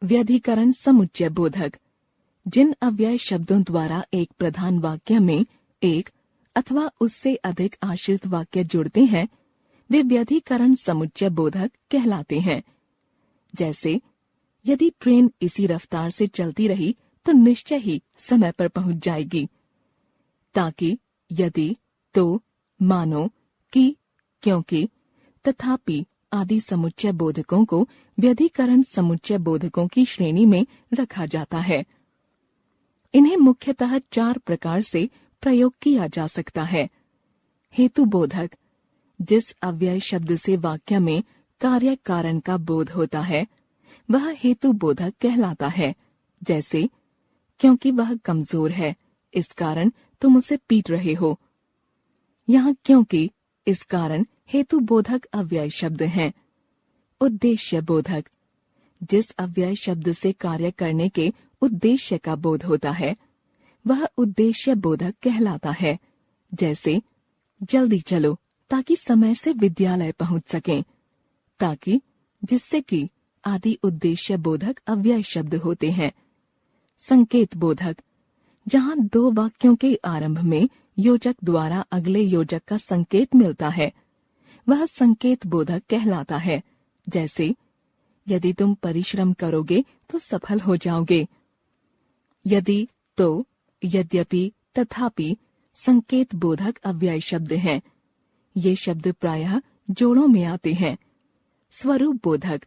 व्यधिकरण समुच्चय बोधक। जिन अव्यय शब्दों द्वारा एक प्रधान वाक्य में एक अथवा उससे अधिक आश्रित वाक्य जुड़ते हैं, वे व्यधिकरण समुच्चय बोधक कहलाते हैं। जैसे, यदि ट्रेन इसी रफ्तार से चलती रही तो निश्चय ही समय पर पहुंच जाएगी। ताकि, यदि, तो, मानो, कि, क्योंकि, तथापि आदि समुच्चय बोधकों को व्यधिकरण समुच्चय बोधकों की श्रेणी में रखा जाता है। इन्हें मुख्यतः 4 प्रकार से प्रयोग किया जा सकता है। हेतु बोधक, जिस अव्यय शब्द से वाक्य में कार्य कारण का बोध होता है, वह हेतु बोधक कहलाता है। जैसे, क्योंकि वह कमजोर है, इस कारण तुम उसे पीट रहे हो। यहाँ क्योंकि, इस कारण हेतु बोधक अव्यय शब्द हैं। उद्देश्य बोधक, जिस अव्यय शब्द से कार्य करने के उद्देश्य का बोध होता है, वह उद्देश्य बोधक कहलाता है। जैसे, जल्दी चलो ताकि समय से विद्यालय पहुंच सकें। ताकि, जिससे कि आदि उद्देश्य बोधक अव्यय शब्द होते हैं। संकेत बोधक, जहाँ 2 वाक्यों के आरंभ में योजक द्वारा अगले योजक का संकेत मिलता है, वह संकेत बोधक कहलाता है। जैसे, यदि तुम परिश्रम करोगे तो सफल हो जाओगे। यदि, तो, यद्यपि, तथापि संकेत बोधक अव्यय शब्द हैं। ये शब्द प्रायः जोड़ों में आते हैं। स्वरूप बोधक,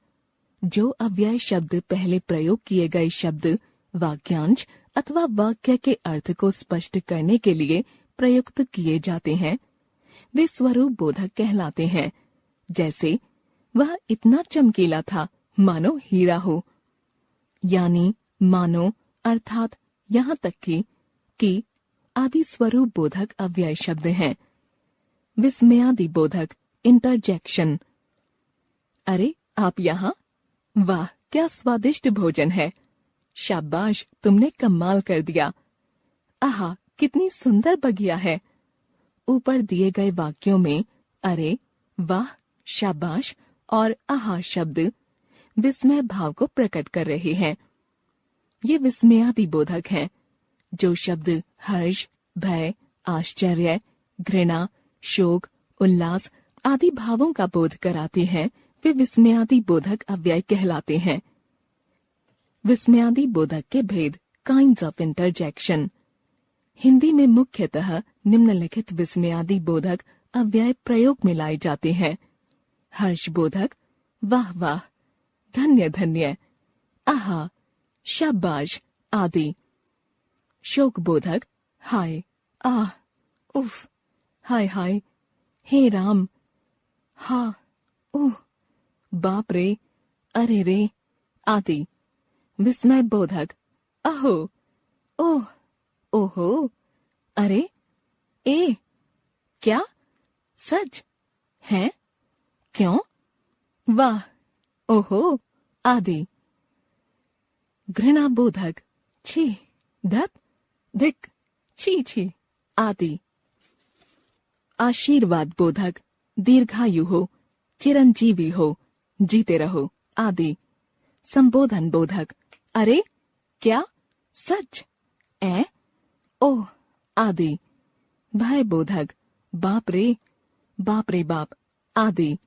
जो अव्यय शब्द पहले प्रयोग किए गए शब्द, वाक्यांश अथवा वाक्य के अर्थ को स्पष्ट करने के लिए प्रयुक्त किए जाते हैं, वे स्वरूप बोधक कहलाते हैं। जैसे, वह इतना चमकीला था मानो हीरा हो। यानी, मानो, अर्थात, यहाँ तक कि आदि स्वरूप बोधक अव्यय शब्द हैं। विस्मयादि बोधक इंटरजेक्शन, अरे आप यहाँ, वाह क्या स्वादिष्ट भोजन है, शाबाश तुमने कमाल कर दिया, आहा कितनी सुंदर बगिया है। ऊपर दिए गए वाक्यों में अरे, वाह, शाबाश और आहा शब्द विस्मय भाव को प्रकट कर रहे हैं। ये विस्मयादि बोधक हैं। जो शब्द हर्ष, भय, आश्चर्य, घृणा, शोक, उल्लास आदि भावों का बोध कराते हैं, वे विस्मयादि बोधक अव्यय कहलाते हैं। विस्मयादि बोधक के भेद, काइंड्स ऑफ इंटरजेक्शन। हिंदी में मुख्यतः निम्नलिखित विस्मयादि बोधक अव्यय प्रयोग में लाए जाते हैं। हर्ष बोधक, वाह वाह, धन्य धन्य, आहा, शाबाश आदि। शोक बोधक, हाय, आह, उफ, हाय हाय, हे राम, हा, उह, बाप रे, अरे रे आदि। विस्मय बोधक, अहो, ओह, ओहो, अरे, ए, क्या, सच, है, क्यों, वाह, ओहो आदि। घृणा बोधक, छी, धत, धिक, छी छी आदि। आशीर्वाद बोधक, दीर्घायु हो, चिरंजीवी हो, जीते रहो आदि। संबोधन बोधक, अरे, क्या, सच, ओह आदि। भय बोधक, बाप रे बाप आदि।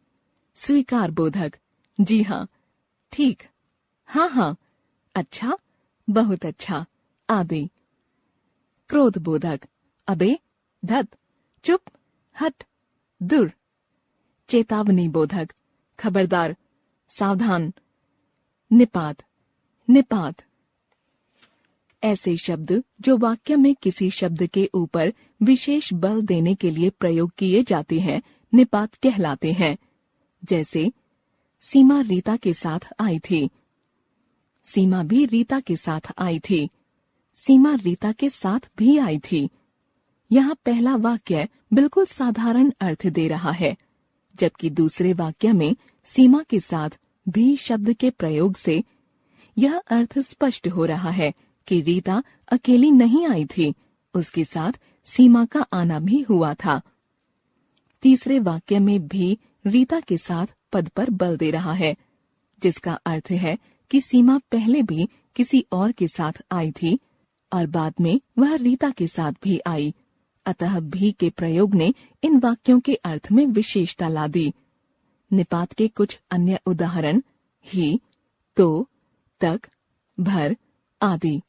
स्वीकार बोधक, जी हाँ, ठीक, हाँ, अच्छा, बहुत अच्छा आदि। क्रोध बोधक, अबे, धत, चुप, हट, दूर। चेतावनी बोधक, खबरदार, सावधान, निपात। ऐसे शब्द जो वाक्य में किसी शब्द के ऊपर विशेष बल देने के लिए प्रयोग किए जाते हैं, निपात कहलाते हैं। जैसे, सीमा रीता के साथ आई थी, सीमा भी रीता के साथ आई थी, सीमा रीता के साथ भी आई थी। यहाँ पहला वाक्य बिल्कुल साधारण अर्थ दे रहा है, जबकि दूसरे वाक्य में सीमा के साथ भी शब्द के प्रयोग से यह अर्थ स्पष्ट हो रहा है कि रीता अकेली नहीं आई थी, उसके साथ सीमा का आना भी हुआ था। तीसरे वाक्य में भी रीता के साथ पद पर बल दे रहा है, जिसका अर्थ है कि सीमा पहले भी किसी और के साथ आई थी और बाद में वह रीता के साथ भी आई। अतः भी के प्रयोग ने इन वाक्यों के अर्थ में विशेषता ला दी। निपात के कुछ अन्य उदाहरण ही, तो, तक, भर आदि।